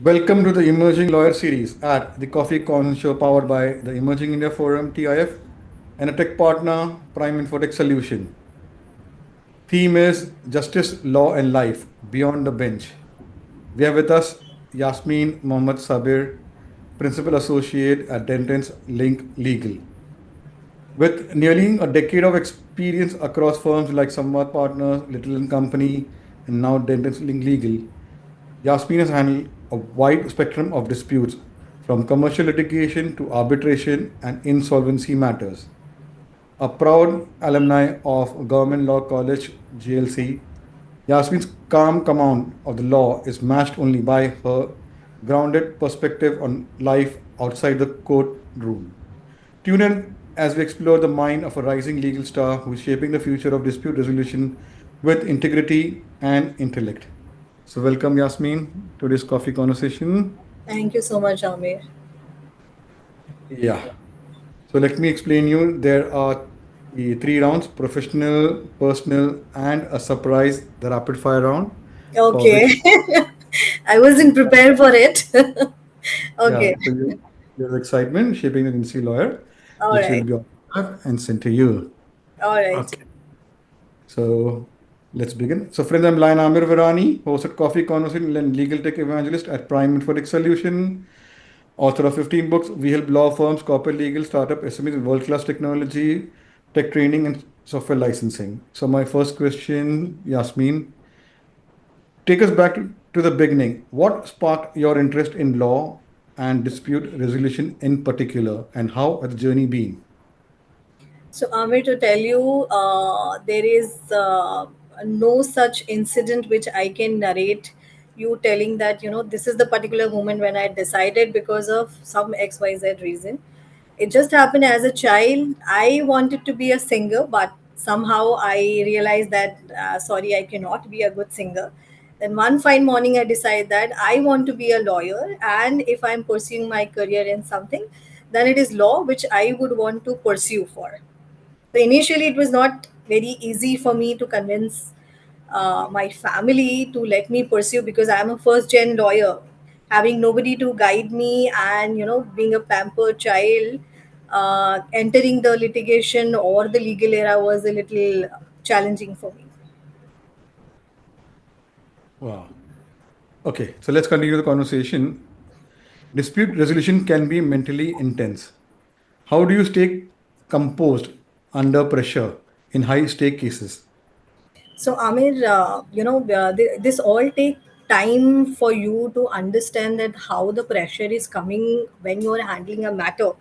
Welcome to the Emerging Lawyer series at the Coffee Corner Show powered by the Emerging India Forum TIF and a tech partner, Prime Infotech Solution. Theme is Justice, Law and Life Beyond the Bench. We have with us Yasmin Mohammed Sabir, Principal Associate at Dentons Link Legal. With nearly a decade of experience across firms like Samvad Partners, Little and Company, and now Dentons Link Legal, Yasmin has handled a wide spectrum of disputes, from commercial litigation to arbitration and insolvency matters. A proud alumni of Government Law College GLC, Yasmin's calm command of the law is matched only by her grounded perspective on life outside the courtroom. Tune in as we explore the mind of a rising legal star who is shaping the future of dispute resolution with integrity and intellect. So, welcome Yasmin to this coffee conversation. Thank you so much, Amir. Yeah. So, let me explain you. There are the three rounds: professional, personal, and a surprise, the rapid fire round, for Okay. which, I wasn't prepared for it. yeah, Okay. so your excitement shaping the NC lawyer, All which will right. be on and sent to you. All right. Okay. So let's begin. So, friends, I'm Lion Amir Virani, host at Coffee Conversation and legal tech evangelist at Prime Informatics Solution, author of 15 books. We help law firms, corporate legal, startup, SMEs with world class technology, tech training, and software licensing. So, my first question, Yasmin, take us back to the beginning. What sparked your interest in law and dispute resolution in particular, and how has the journey been? So, Amir, to tell you, there is no such incident which I can narrate you telling that, this is the particular moment when I decided because of some XYZ reason. It just happened as a child. I wanted to be a singer, but somehow I realized that, sorry, I cannot be a good singer. Then one fine morning, I decided that I want to be a lawyer, and if I'm pursuing my career in something, then it is law which I would want to pursue for. So initially, it was not very easy for me to convince my family to let me pursue because I'm a first gen lawyer, having nobody to guide me, and being a pampered child. Entering the litigation or the legal era was a little challenging for me. Wow. Okay, so let's continue the conversation. Dispute resolution can be mentally intense. How do you stay composed under pressure in high stake cases? So, Amir, this all take time for you to understand that how the pressure is coming when you are handling a matter.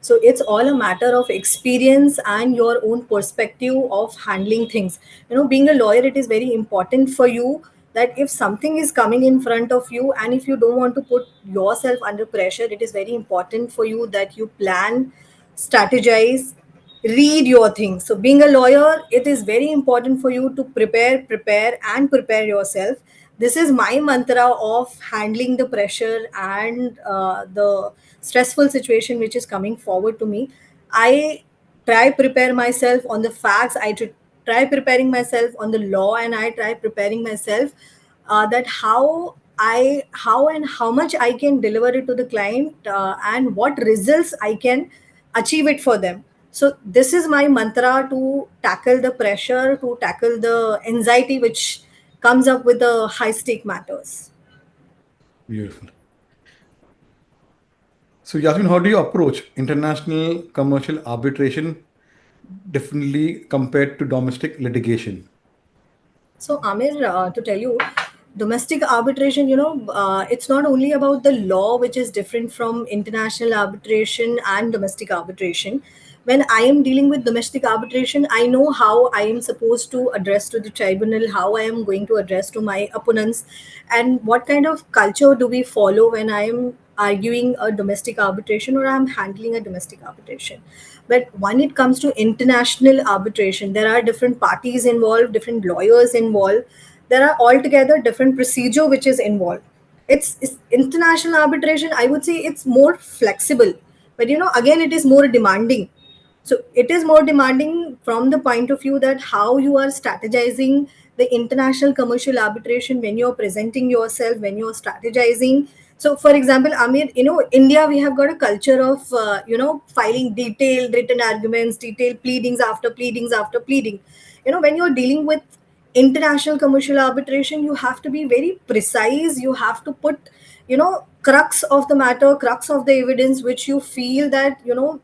So, it's all a matter of experience and your own perspective of handling things. Being a lawyer, it is very important for you that if something is coming in front of you and if you don't want to put yourself under pressure, it is very important for you that you plan, strategize, read your things. So being a lawyer, it is very important for you to prepare yourself. This is my mantra of handling the pressure and the stressful situation which is coming forward to me. I try prepare myself on the facts. Try preparing myself on the law, and I try preparing myself that how and how much I can deliver it to the client, and what results I can achieve it for them. So this is my mantra to tackle the pressure, to tackle the anxiety which comes up with the high stake matters. Beautiful. So, Yasmin, how do you approach international commercial arbitration differently compared to domestic litigation? So, Amir, to tell you, domestic arbitration, it's not only about the law, which is different from international arbitration and domestic arbitration. When I am dealing with domestic arbitration, I know how I am supposed to address to the tribunal, how I am going to address to my opponents, and what kind of culture do we follow when I am arguing a domestic arbitration or I'm handling a domestic arbitration. But when it comes to international arbitration, there are different parties involved, different lawyers involved. There are altogether different procedure which is involved. It's international arbitration. I would say it's more flexible, but again, it is more demanding. So it is more demanding from the point of view that how you are strategizing the international commercial arbitration when you're presenting yourself, when you're strategizing. So, for example, Amir, India, we have got a culture of, filing detailed written arguments, detailed pleadings after pleadings after pleading. When you're dealing with international commercial arbitration, you have to be very precise. You have to put, crux of the matter, crux of the evidence, which you feel that,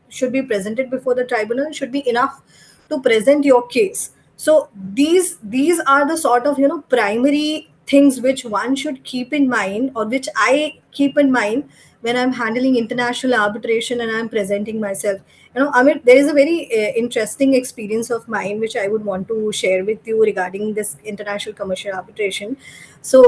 should be presented before the tribunal, should be enough to present your case. So these are the sort of primary things which one should keep in mind, or which I keep in mind when I'm handling international arbitration and I'm presenting myself. I mean, there is a very interesting experience of mine which I would want to share with you regarding this international commercial arbitration. So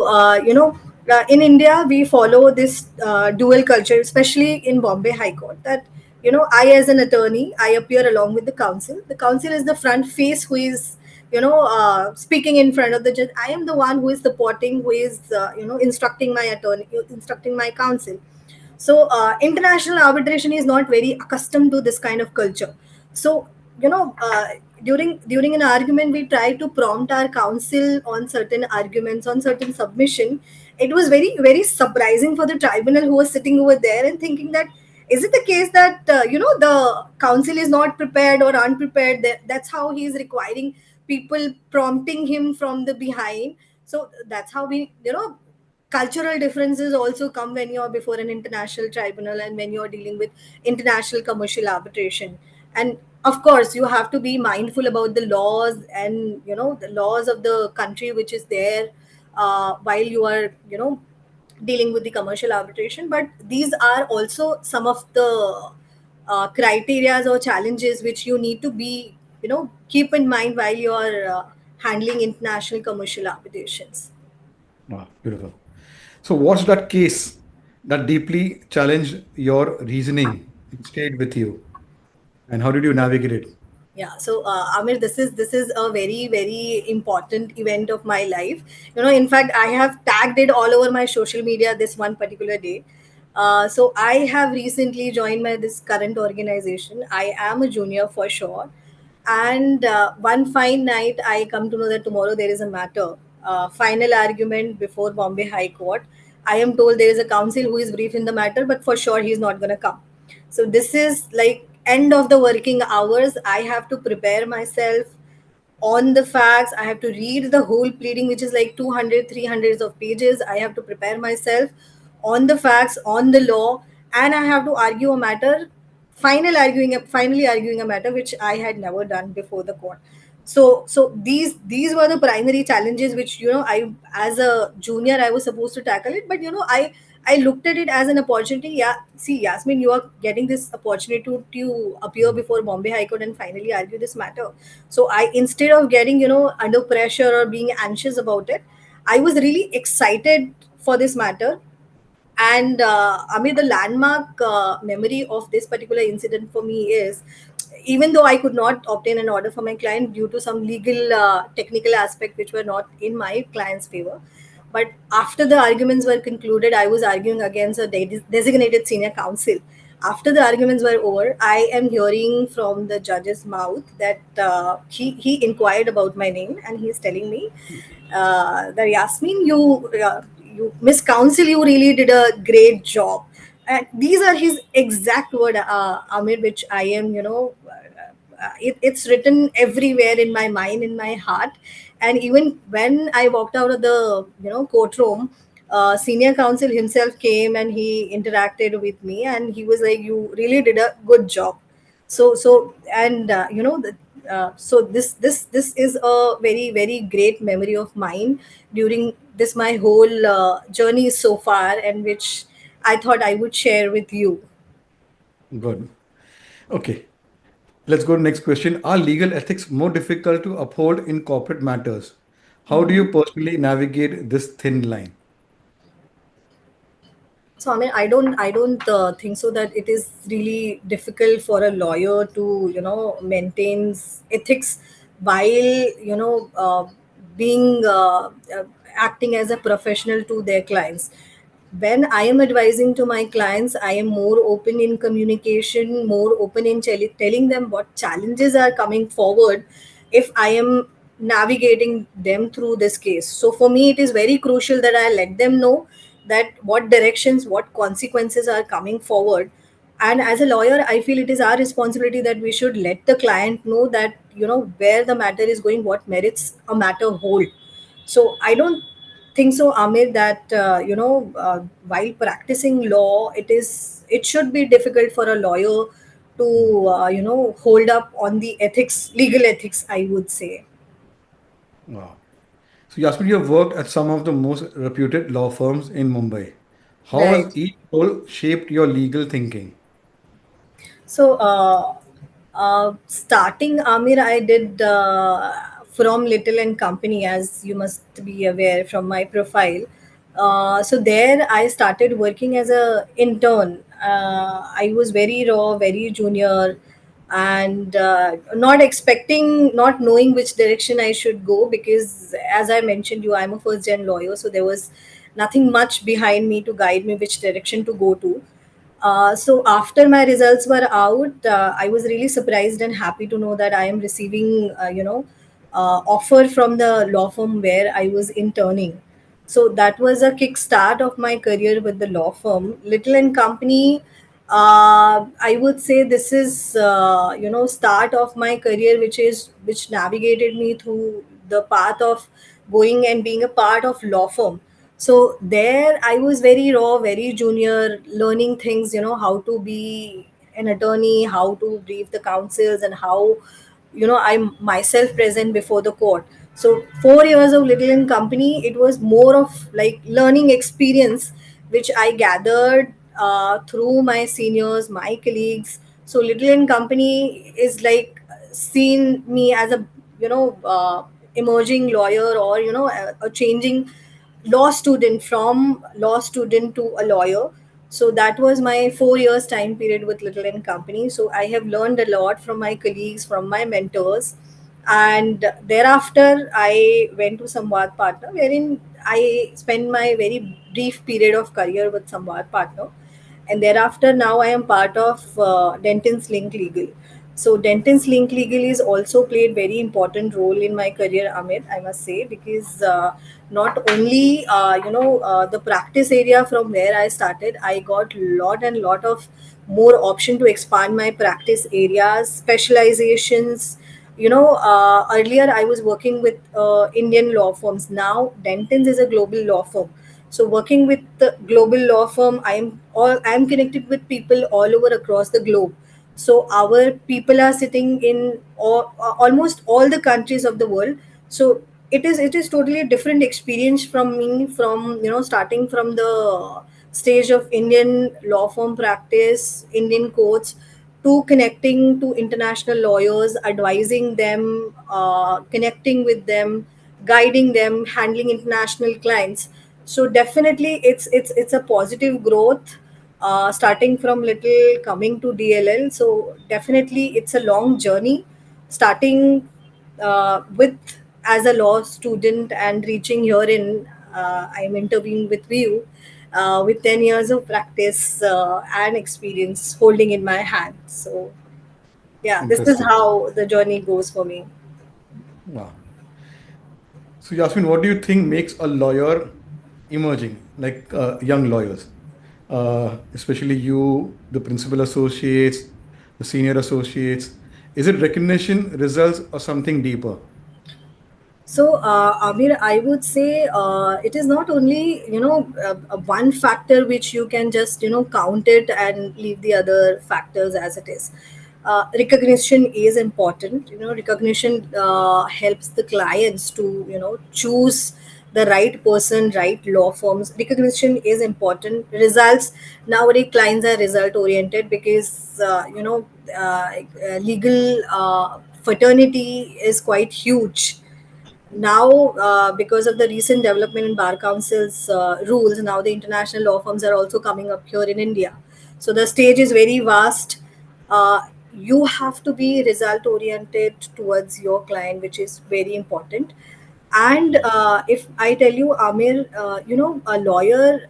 in India we follow this dual culture, especially in Bombay High Court, that I as an attorney, I appear along with the counsel. The counsel is the front face who is speaking in front of the judge. I am the one who is supporting, who is instructing my attorney, instructing my counsel. So international arbitration is not very accustomed to this kind of culture. So during an argument, we try to prompt our counsel on certain arguments, on certain submission. It was very very surprising for the tribunal who was sitting over there and thinking that, is it the case that the counsel is not prepared or unprepared? That's how he is requiring people prompting him from the behind. So that's how we, cultural differences also come when you're before an international tribunal and when you're dealing with international commercial arbitration. And of course, you have to be mindful about the laws and the laws of the country which is there while you are dealing with the commercial arbitration. But these are also some of the criterias or challenges which you need to be keep in mind while you are handling international commercial arbitrations. Wow, beautiful. So, what's that case that deeply challenged your reasoning and stayed with you? And how did you navigate it? Yeah, so Amir, this is a very very important event of my life. In fact, I have tagged it all over my social media this one particular day. So I have recently joined my this current organization. I am a junior for sure, and one fine night I come to know that tomorrow there is a matter, final argument before Bombay High Court. I am told there is a counsel who is briefed in the matter, but for sure he is not going to come. So this is like end of the working hours. I have to prepare myself on the facts. I have to read the whole pleading, which is like 200, 300 of pages. I have to prepare myself on the facts, on the law, and I have to argue a matter, finally arguing a matter which I had never done before the court. So these were the primary challenges which I, as a junior, I was supposed to tackle it. But I looked at it as an opportunity. Yeah, see, Yasmin, you are getting this opportunity to appear before Bombay High Court and finally argue this matter. So I, instead of getting under pressure or being anxious about it, I was really excited for this matter. And I mean, the landmark memory of this particular incident for me is, even though I could not obtain an order for my client due to some legal technical aspect which were not in my client's favor, but after the arguments were concluded, I was arguing against a designated senior counsel. After the arguments were over, I am hearing from the judge's mouth that he inquired about my name, and he is telling me that, Yasmin, you Miss Counsel, you really did a great job. And these are his exact word, Amir, which I am, it's written everywhere in my mind, in my heart. And even when I walked out of the courtroom, senior counsel himself came and he interacted with me, and he was like, "You really did a good job." So and so this is a very very great memory of mine during this my whole journey so far, and which I thought I would share with you. Good. Okay. Let's go to next question. Are legal ethics more difficult to uphold in corporate matters? How do you personally navigate this thin line? So I mean, I don't think so that it is really difficult for a lawyer to maintain ethics while being acting as a professional to their clients. When I am advising to my clients, I am more open in communication, more open in telling them what challenges are coming forward if I am navigating them through this case. So for me, it is very crucial that I let them know that what directions, what consequences are coming forward. And as a lawyer, I feel it is our responsibility that we should let the client know that, where the matter is going, what merits a matter hold. So I don't think so, Amir, that while practicing law, it should be difficult for a lawyer to hold up on the ethics, legal ethics, I would say. Wow. So, Yasmin, you have worked at some of the most reputed law firms in Mumbai. How has Right. each role shaped your legal thinking? So, starting, Amir, I did from Little and Company, as you must be aware from my profile. So there, I started working as a intern. I was very raw, very junior, and not expecting, not knowing which direction I should go, because, as I mentioned you, I'm a first gen lawyer, so there was nothing much behind me to guide me which direction to go to. So after my results were out, I was really surprised and happy to know that I am receiving, offer from the law firm where I was interning. So that was a kickstart of my career with the law firm, Little and Company. I would say this is, start of my career, which navigated me through the path of going and being a part of law firm. So there I was very raw, very junior, learning things, how to be an attorney, how to brief the counsels, and how, I'm myself present before the court. So 4 years of Little and Company, it was more of like learning experience, which I gathered through my seniors, my colleagues. So Little and Company is like seen me as a, emerging lawyer, or a changing law student, from law student to a lawyer. So that was my 4 years time period with Little and Company. So I have learned a lot from my colleagues, from my mentors. And thereafter I went to Samvad Partner, wherein I spent my very brief period of career with Samvad Partner. And thereafter, now I am part of Denton's Link Legal. So Denton's Link Legal is also played very important role in my career, Amit, I must say, because not only the practice area from where I started, I got lot and lot of more option to expand my practice areas, specializations. Earlier I was working with Indian law firms. Now Denton's is a global law firm. So working with the global law firm, I'm connected with people all over across the globe. So our people are sitting in almost all the countries of the world. So it is totally a different experience from me, from starting from the stage of Indian law firm practice, Indian courts, to connecting to international lawyers, advising them, connecting with them, guiding them, handling international clients. So definitely it's a positive growth, starting from Little, coming to DLL. So definitely it's a long journey, starting with as a law student and reaching here in, I'm interviewing with you, with 10 years of practice and experience holding in my hand. So yeah, this is Interesting. how the journey goes for me. Wow. So, Yasmin, what do you think makes a lawyer emerging, like young lawyers? Especially you, the principal associates, the senior associates. Is it recognition, results, or something deeper? So, Amir, I would say it is not only, one factor which you can just, count it and leave the other factors as it is. Recognition is important. Recognition helps the clients to, choose the right person, right law firms. Recognition is important. Results, nowadays clients are result oriented, because, legal fraternity is quite huge now, because of the recent development in bar council's rules. Now the international law firms are also coming up here in India, so the stage is very vast. uh, you have to be result oriented towards your client, which is very important. And if I tell you, Amir, a lawyer,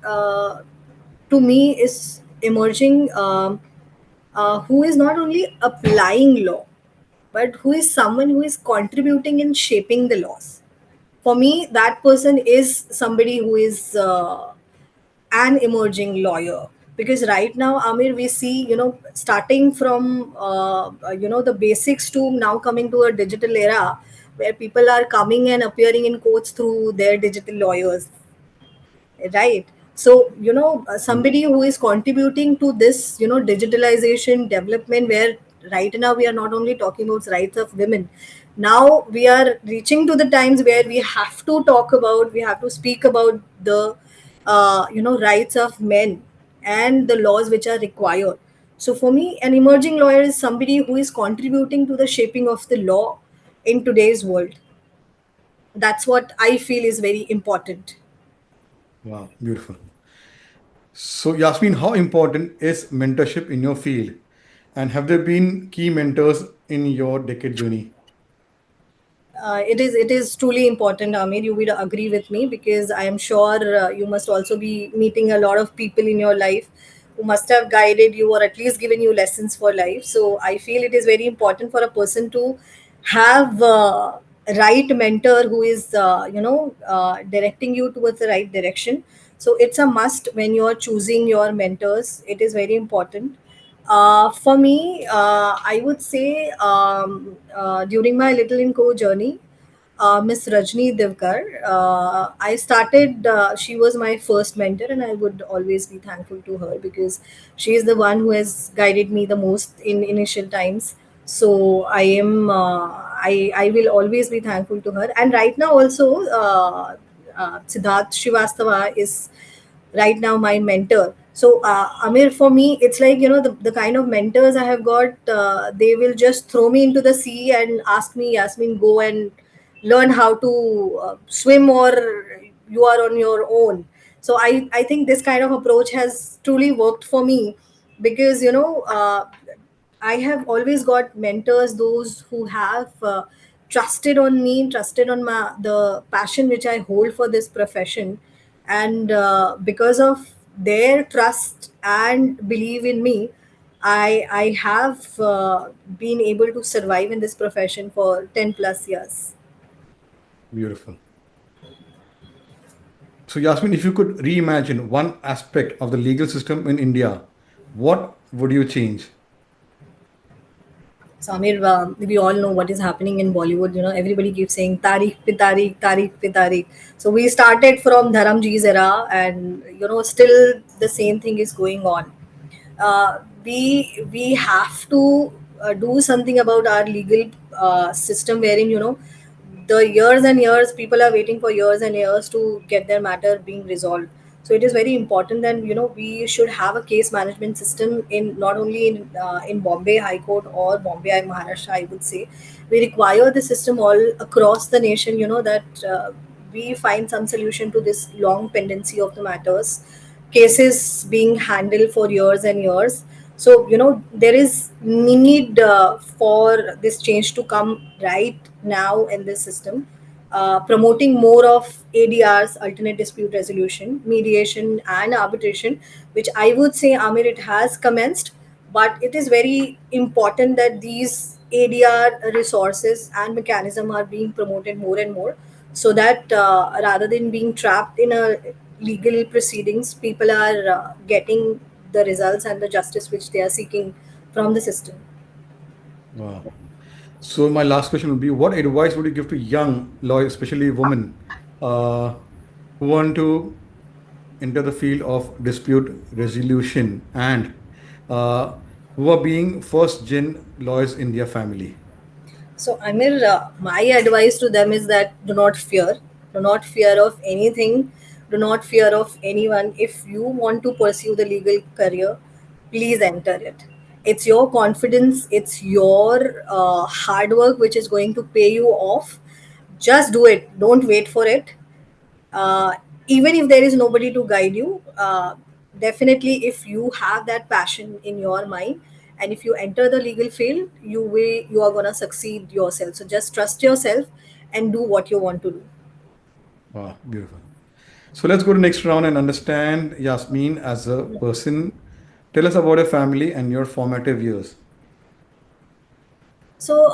to me, is emerging, who is not only applying law, but who is someone who is contributing in shaping the laws. For me, that person is somebody who is an emerging lawyer? Because right now, Amir, we see, starting from the basics to now coming to a digital era where people are coming and appearing in courts through their digital lawyers, right? So, somebody who is contributing to this, digitalization development, where right now we are not only talking about rights of women, now we are reaching to the times where we have to speak about the rights of men and the laws which are required. So for me, an emerging lawyer is somebody who is contributing to the shaping of the law in today's world. That's what I feel is very important. Wow, beautiful. So, Yasmin, how important is mentorship in your field? And have there been key mentors in your decade journey? It is truly important, Amir. You will agree with me, because I am sure you must also be meeting a lot of people in your life who must have guided you or at least given you lessons for life. So I feel it is very important for a person to have right mentor who is directing you towards the right direction. So it's a must when you are choosing your mentors. It is very important. For me, I would say, during my Little in Co journey, Miss Rajni Divkar, I started, she was my first mentor, and I would always be thankful to her because she is the one who has guided me the most in initial times. So I will always be thankful to her. And right now also, Siddharth Srivastava is right now my mentor. So Amir, for me, it's like, the kind of mentors I have got, they will just throw me into the sea and ask me, Yasmin, go and learn how to swim, or you are on your own. So I think this kind of approach has truly worked for me, because I have always got mentors, those who have trusted on me, trusted on the passion which I hold for this profession, and because of their trust and belief in me, I have been able to survive in this profession for 10 plus years. Beautiful. So, Yasmin, if you could reimagine one aspect of the legal system in India, what would you change? So Amir, we all know what is happening in Bollywood. Everybody keeps saying Tariq pe Tariq, Tariq pe Tariq. So we started from Dharamji's era, and still the same thing is going on. We have to do something about our legal system, wherein the years and years people are waiting for years and years to get their matter being resolved. So it is very important that we should have a case management system, in not only in Bombay High Court or Bombay Maharashtra, I would say. We require the system all across the nation, that we find some solution to this long pendency of the matters, cases being handled for years and years. So there is need for this change to come right now in this system, promoting more of ADRs, alternate dispute resolution, mediation, and arbitration, which I would say, Amir, it has commenced, but it is very important that these ADR resources and mechanism are being promoted more and more, so that rather than being trapped in a legal proceedings, people are getting the results and the justice which they are seeking from the system. Wow. So, my last question would be, what advice would you give to young lawyers, especially women, uh, who want to enter the field of dispute resolution and uh, who are being first gen lawyers in their family? So, Amir, my advice to them is that do not fear. Do not fear of anything. Do not fear of anyone. If you want to pursue the legal career, please enter it. It's your confidence, it's your hard work which is going to pay you off. Just do it. Don't wait for it. uh, Even if there is nobody to guide you, definitely if you have that passion in your mind, and if you enter the legal field, you are going to succeed yourself. So just trust yourself and do what you want to do. Wow, beautiful. So let's go to next round and understand Yasmin as a person. Tell us about your family and your formative years. So,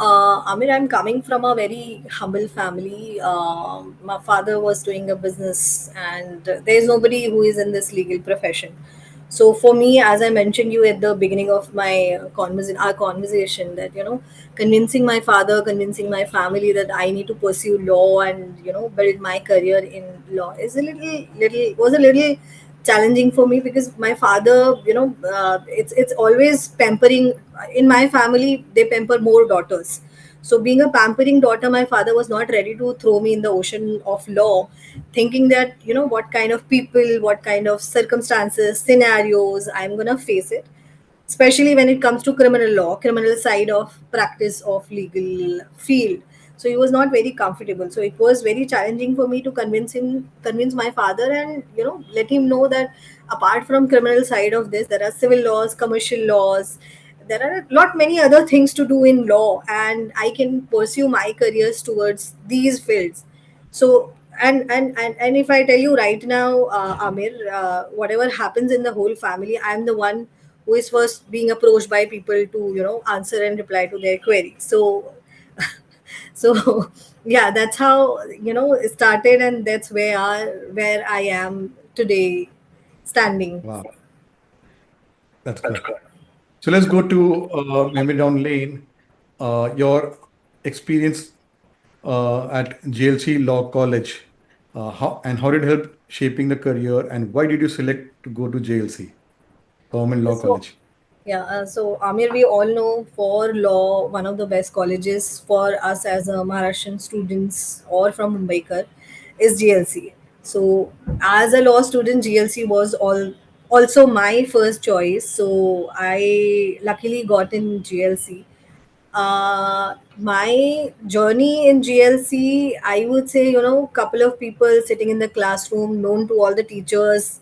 Amir, I'm coming from a very humble family. My father was doing a business, and there's nobody who is in this legal profession. So, for me, as I mentioned you at the beginning of my our conversation, that convincing my father, convincing my family that I need to pursue law and build my career in law is a little was a little challenging for me, because my father, it's always pampering. In my family they pamper more daughters, so being a pampering daughter, my father was not ready to throw me in the ocean of law, thinking that what kind of people, what kind of circumstances, scenarios I'm going to face it, especially when it comes to criminal law, criminal side of practice of legal field. So he was not very comfortable, so it was very challenging for me to convince my father, and let him know that apart from criminal side of this, there are civil laws, commercial laws, there are a lot many other things to do in law, and I can pursue my careers towards these fields. So, and if I tell you right now, Amir, whatever happens in the whole family, I'm the one who is first being approached by people to answer and reply to their queries. So so yeah, that's how it started, and that's where I am today, standing. Wow, that's good. So let's go to maybe down lane. Your experience at JLC Law College, how did it help shaping the career, and why did you select to go to JLC, Government Law So, College? yeah, so Amir, we all know for law, one of the best colleges for us as a Maharashtrian students or from Mumbaikar is GLC. So, as a law student, GLC was also my first choice. So, I luckily got in GLC. My journey in GLC, I would say, couple of people sitting in the classroom, known to all the teachers'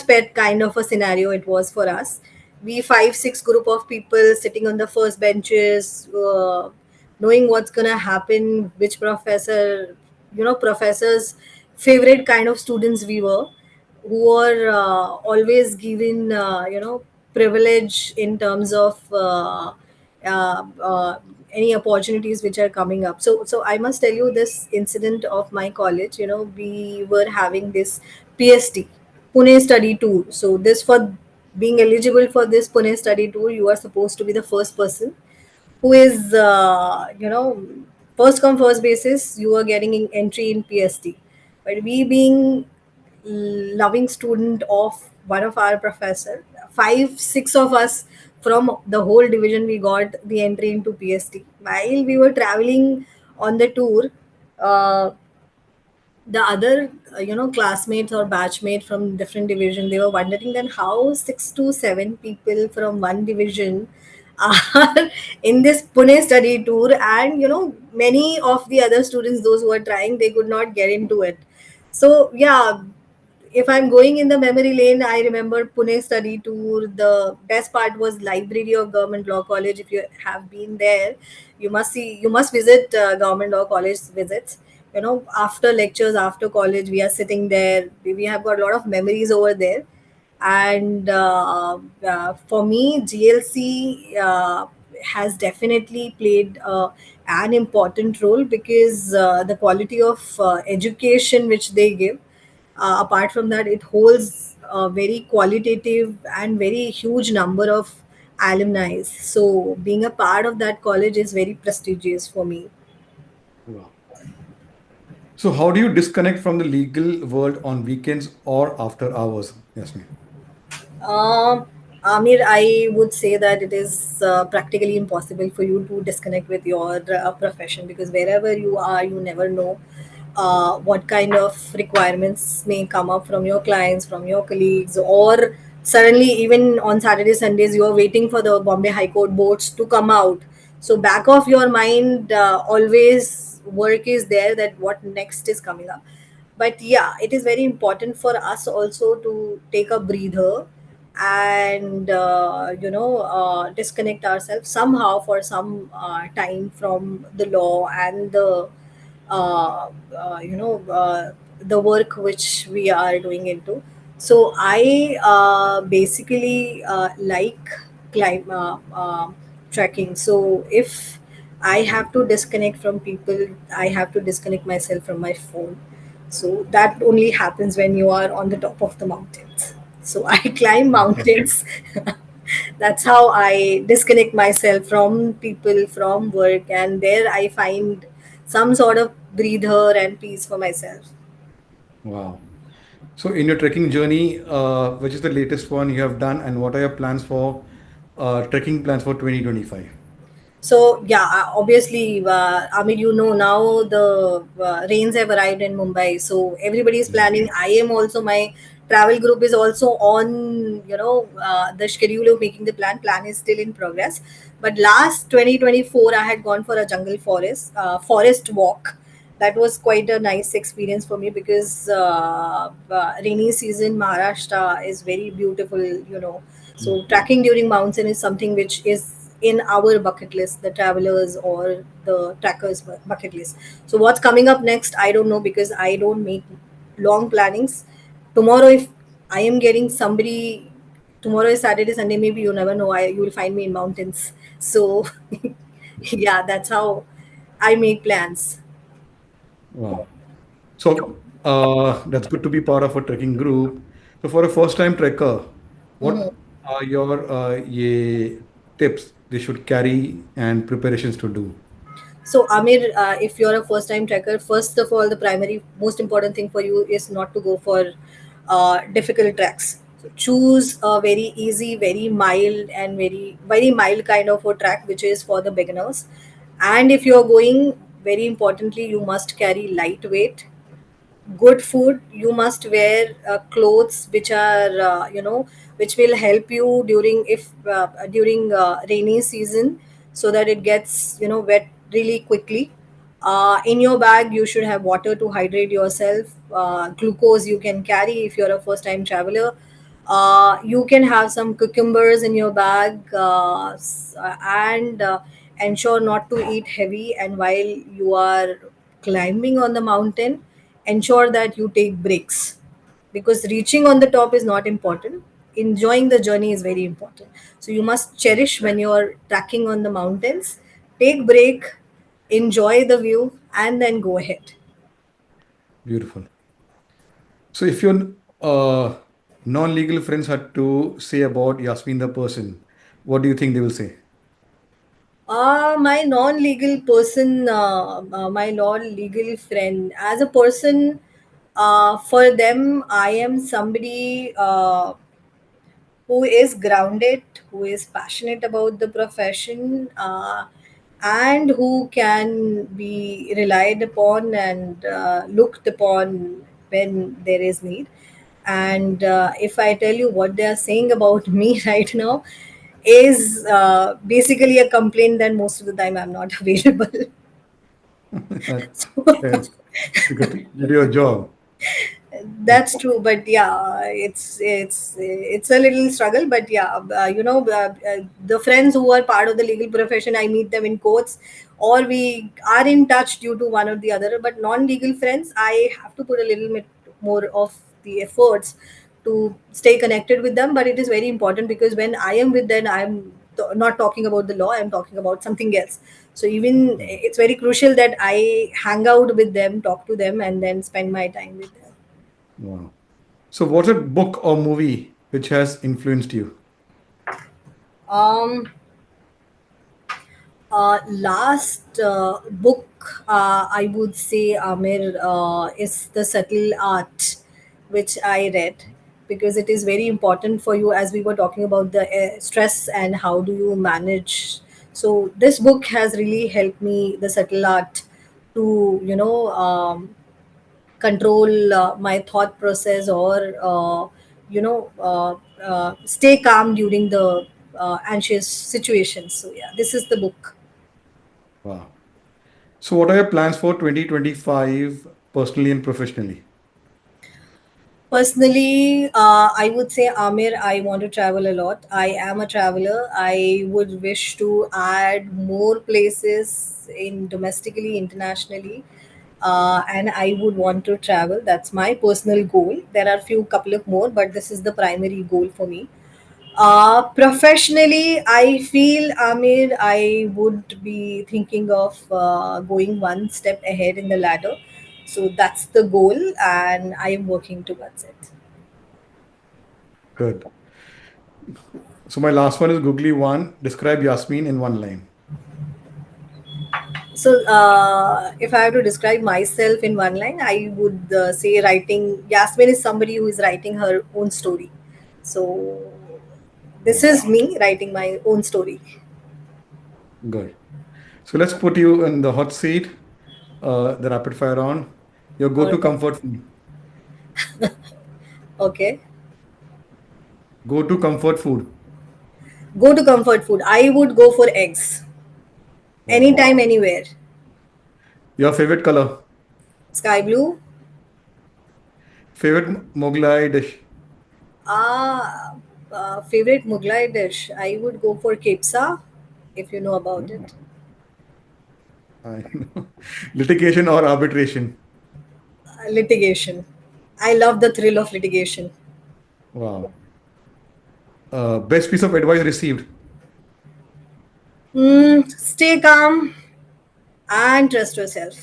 pet kind of a scenario it was for us. We 5, 6 group of people sitting on the first benches, knowing what's gonna happen, which professors' favorite kind of students we were, who are always given privilege in terms of any opportunities which are coming up. So I must tell you this incident of my college. We were having this PST, Pune Study Tour. So this, for being eligible for this Pune Study Tour, you are supposed to be the first person who is first come first basis, you are getting entry in PST. But we being loving student of one of our professor, 5, 6 of us from the whole division, we got the entry into PST while we were traveling on the tour. Uh, the other classmates or batchmate from different division, they were wondering then how 6 to 7 people from one division are in this Pune study tour, and many of the other students, those who are trying, they could not get into it. So yeah, if I'm going in the memory lane, I remember Pune study tour. The best part was library of Government Law College. If you have been there, you must visit Government Law College visits. After lectures, after college, we are sitting there. We have got a lot of memories over there. And for me, GLC has definitely played an important role, because the quality of education which they give, apart from that, it holds a very qualitative and very huge number of alumni. So being a part of that college is very prestigious for me. Wow. So how do you disconnect from the legal world on weekends or after hours? Yasmin. Um, Amir, I would say that it is practically impossible for you to disconnect with your profession, because wherever you are, you never know what kind of requirements may come up from your clients, from your colleagues, or suddenly, even on Saturday, Sundays, you are waiting for the Bombay High Court boards to come out. So, back of your mind, always work is there, that what next is coming up. But yeah, it is very important for us also to take a breather and disconnect ourselves somehow for some time from the law and uh, the work which we are doing into. So I basically like climb trekking. So if I have to disconnect from people. I have to disconnect myself from my phone. So that only happens when you are on the top of the mountains. So I climb mountains. That's how I disconnect myself from people, from work, and there I find some sort of breather and peace for myself. Wow. So, in your trekking journey, which is the latest one you have done, and what are your plans for trekking plans for 2025? So yeah, obviously, I mean, you know, now the rains have arrived in Mumbai, so everybody is Yeah. planning. I am also, my travel group is also on, the schedule of making the plan. Plan is still in progress, but last 2024, I had gone for a jungle forest walk. That was quite a nice experience for me because rainy season Maharashtra is very beautiful, so tracking during monsoon is something which is in our bucket list, the travelers or the trackers bucket list. So what's coming up next, I don't know because I don't make long plannings. Tomorrow, if I am getting somebody, tomorrow is Saturday, Sunday, maybe you never know. You will find me in mountains. So yeah, that's how I make plans. Wow. So, that's good to be part of a trekking group. So, for a first-time trekker, what are your tips they should carry and preparations to do? So, Amir, if you're a first time trekker, first of all, the primary most important thing for you is not to go for difficult tracks. So choose a very easy, very mild, and very mild kind of a track, which is for the beginners. And if you're going, very importantly, you must carry lightweight good food. You must wear clothes which are which will help you during rainy season, so that it gets wet really quickly. In your bag you should have water to hydrate yourself. Glucose you can carry if you're a first time traveler. You can have some cucumbers in your bag, and ensure not to eat heavy. And while you are climbing on the mountain, ensure that you take breaks, because reaching on the top is not important. Enjoying the journey is very important. So you must cherish when you're tracking on the mountains. Take break, enjoy the view, and then go ahead. Beautiful. So, if your non-legal friends had to say about Yasmin the person, what do you think they will say? My non-legal person, my non-legal friend, as a person, for them, I am somebody who is grounded, who is passionate about the profession, and who can be relied upon and looked upon when there is need. And if I tell you what they are saying about me right now, is basically a complaint that most of the time I'm not available. Yes, because you do your job. That's true, but yeah, it's a little struggle. But yeah, the friends who are part of the legal profession, I meet them in courts, or we are in touch due to one or the other. But non-legal friends, I have to put a little bit more of the efforts to stay connected with them. But it is very important because when I am with them, I'm not talking about the law. I'm talking about something else. So even it's very crucial that I hang out with them, talk to them, and then spend my time with them. Wow. So, what's a book or movie which has influenced you? Um, Last book, I would say, Amir, is The Subtle Art, which I read, because it is very important for you, as we were talking about the stress and how do you manage. So this book has really helped me, The Subtle Art, to control my thought process, or stay calm during the anxious situations. So yeah, this is the book. Wow. So, what are your plans for 2025 personally and professionally? Personally, I would say, Amir, I want to travel a lot. I am a traveler. I would wish to add more places in domestically, internationally, and I would want to travel. That's my personal goal. There are few couple of more, but this is the primary goal for me. Professionally, I feel, Amir, I would be thinking of going one step ahead in the ladder. So that's the goal, and I am working towards it. Good. So my last one is googly one. Describe Yasmin in one line. So, if I have to describe myself in one line, I would say writing. Yasmin is somebody who is writing her own story. So, this Wow. is me writing my own story. Good. So let's put you in the hot seat, the rapid fire round. Your All go-to right. comfort food. Okay. Go-to comfort food. Go to comfort food. I would go for eggs. Wow. Anytime, anywhere. Your favorite color. Sky blue. Favorite Mughlai dish. Ah, favorite Mughlai dish. I would go for kepsa, if you know about Oh, it. I know. Litigation or arbitration. Litigation. I love the thrill of litigation. Wow. Best piece of advice received. Stay calm and trust yourself.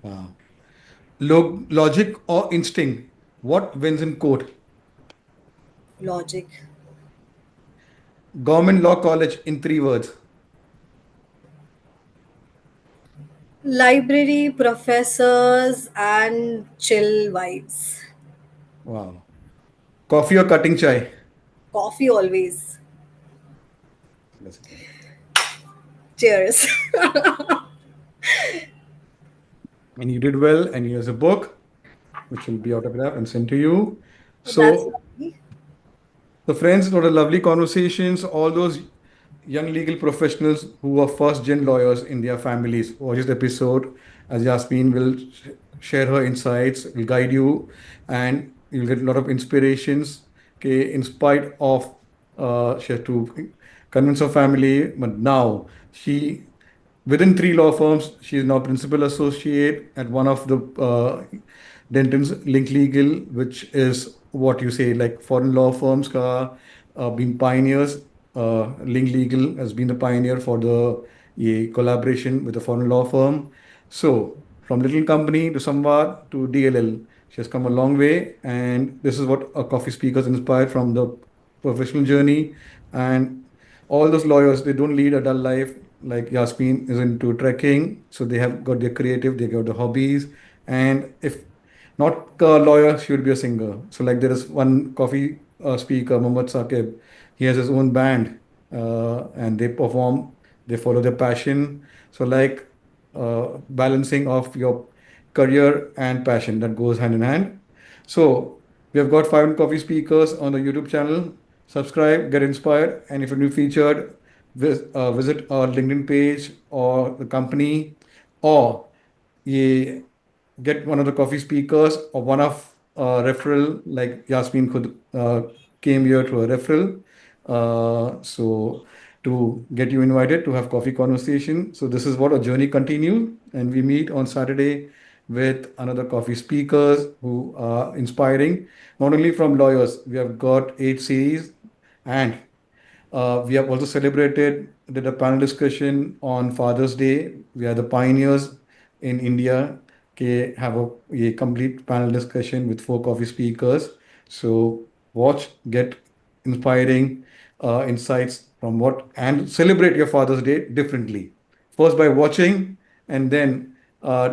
Wow. Logic or instinct. What wins in court? Logic. Government law college in 3 words. Library, professors, and chill vibes. Wow. Coffee or cutting chai? Coffee always. That's good. Cheers. And you did well. And here's a book, which will be autographed and sent to you. That's So lovely. So, friends, what a lovely conversations. All those young legal professionals who are first gen lawyers in their families. Watch this episode as Yasmin will share her insights, will guide you, and you'll get a lot of inspirations. Okay, in spite of she had to convince her family, but now she within 3 law firms, she is now principal associate at one of the Denton's Link Legal, which is what you say, like foreign law firms been pioneers. Link Legal has been the pioneer for the collaboration with a foreign law firm. So from little company to Samvad to DLL, she has come a long way, and this is what a coffee speakers inspired from the professional journey. And all those lawyers, they don't lead a dull life. Like Yasmin is into trekking, so they have got their creative, they got the hobbies. And if not a lawyer, she would be a singer. So like there is one coffee speaker, Mohammad Saqib. He has his own band, and they perform. They follow their passion. So like balancing of your career and passion, that goes hand in hand. So we have got 5 coffee speakers on the YouTube channel. Subscribe, get inspired, and if you're new featured, visit our LinkedIn page or the company, or ye get one of the coffee speakers or one of referral, like Yasmin could came here to a referral. So to get you invited to have coffee conversation. So this is what our journey continue, and we meet on Saturday with another coffee speakers who are inspiring. Not only from lawyers, we have got 8 series, and we have also did a panel discussion on Father's Day. We are the pioneers in India. Okay, have a complete panel discussion with 4 coffee speakers. So watch, get inspiring insights from what, and celebrate your Father's Day differently. First by watching, and then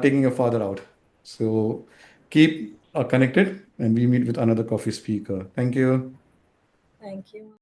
taking your father out. So keep connected, and we meet with another coffee speaker. Thank you. Thank you.